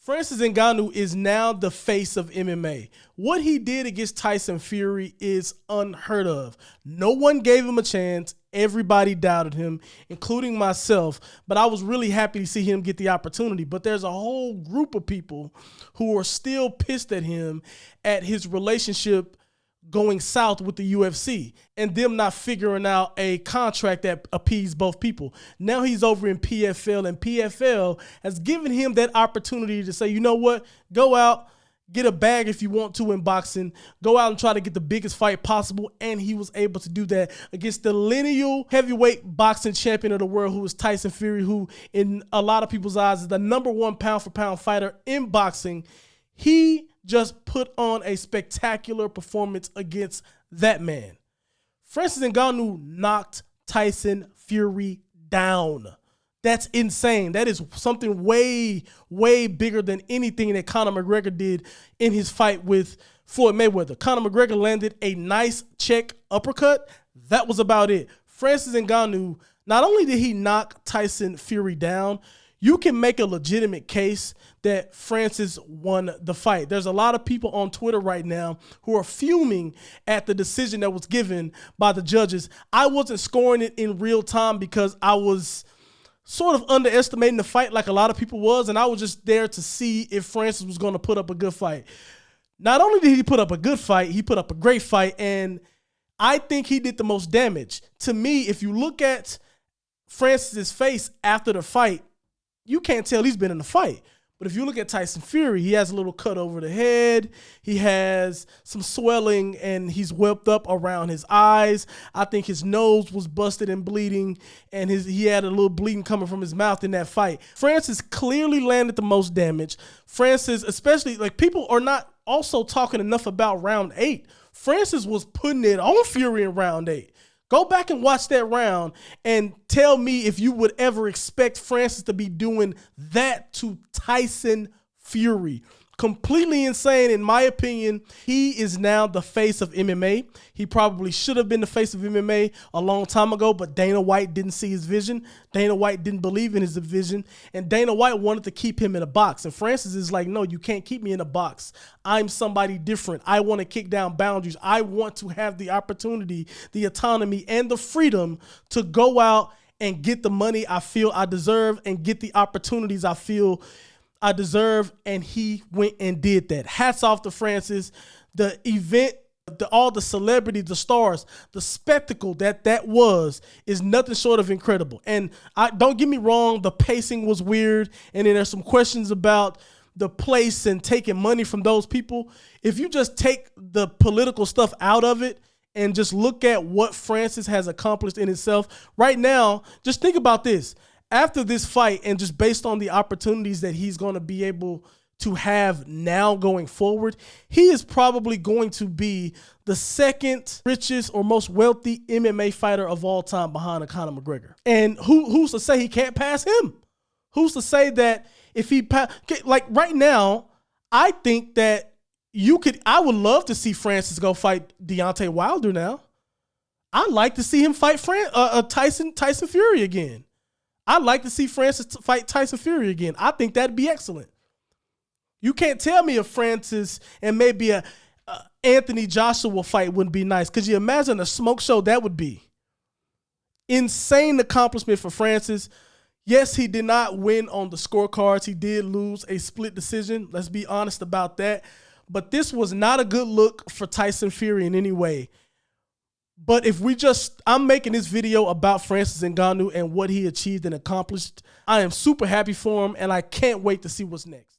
Francis Ngannou is now the face of MMA. What he did against Tyson Fury is unheard of. No one gave him a chance. Everybody doubted him, including myself. But I was really happy to see him get the opportunity. But there's a whole group of people who are still pissed at him at his relationship going south with the UFC and them not figuring out a contract that appeased both people. Now he's over in PFL, and PFL has given him that opportunity to say, you know what, go out, get a bag if you want to in boxing, go out and try to get the biggest fight possible. And he was able to do that against the lineal heavyweight boxing champion of the world, who is Tyson Fury, who in a lot of people's eyes is the #1 pound for pound fighter in boxing. He just put on a spectacular performance against that man. Francis Ngannou knocked Tyson Fury down. That's insane. That is something way, way bigger than anything that Conor McGregor did in his fight with Floyd Mayweather. Conor McGregor landed a nice check uppercut. That was about it. Francis Ngannou, not only did he knock Tyson Fury down, you can make a legitimate case that Francis won the fight. There's a lot of people on Twitter right now who are fuming at the decision that was given by the judges. I wasn't scoring it in real time because I was sort of underestimating the fight like a lot of people was, and I was just there to see if Francis was going to put up a good fight. Not only did he put up a good fight, he put up a great fight, and I think he did the most damage. To me, if you look at Francis's face after the fight, you can't tell he's been in a fight. But if you look at Tyson Fury, he has a little cut over the head. He has some swelling, and he's whelped up around his eyes. I think his nose was busted and bleeding, and he had a little bleeding coming from his mouth in that fight. Francis clearly landed the most damage. Francis, especially, like, people are not also talking enough about round 8. Francis was putting it on Fury in round 8. Go back and watch that round and tell me if you would ever expect Francis to be doing that to Tyson Fury. Completely insane, in my opinion. He is now the face of MMA. He probably should have been the face of MMA a long time ago, but Dana White didn't see his vision. Dana White didn't believe in his vision, and Dana White wanted to keep him in a box. And Francis is like, no, you can't keep me in a box. I'm somebody different. I want to kick down boundaries. I want to have the opportunity, the autonomy, and the freedom to go out and get the money I feel I deserve and get the opportunities I feel I deserve, and he went and did that. Hats off to Francis. The event, all the celebrities, the stars, the spectacle that was is nothing short of incredible. And don't get me wrong, the pacing was weird, and then there's some questions about the place and taking money from those people. If you just take the political stuff out of it and just look at what Francis has accomplished in itself right now, just think about this. After this fight, and just based on the opportunities that he's going to be able to have now going forward, he is probably going to be the second richest or most wealthy MMA fighter of all time behind Conor McGregor. And who's to say he can't pass him? Who's to say that if he like right now, I think that I would love to see Francis go fight Deontay Wilder now. I'd like to see him fight Tyson Fury again. I'd like to see Francis fight Tyson Fury again. I think that'd be excellent. You can't tell me if Francis and maybe a Anthony Joshua fight wouldn't be nice. Could you imagine a smoke show that would be? Insane accomplishment for Francis. Yes, he did not win on the scorecards. He did lose a split decision. Let's be honest about that. But this was not a good look for Tyson Fury in any way. But I'm making this video about Francis Ngannou and what he achieved and accomplished. I am super happy for him, and I can't wait to see what's next.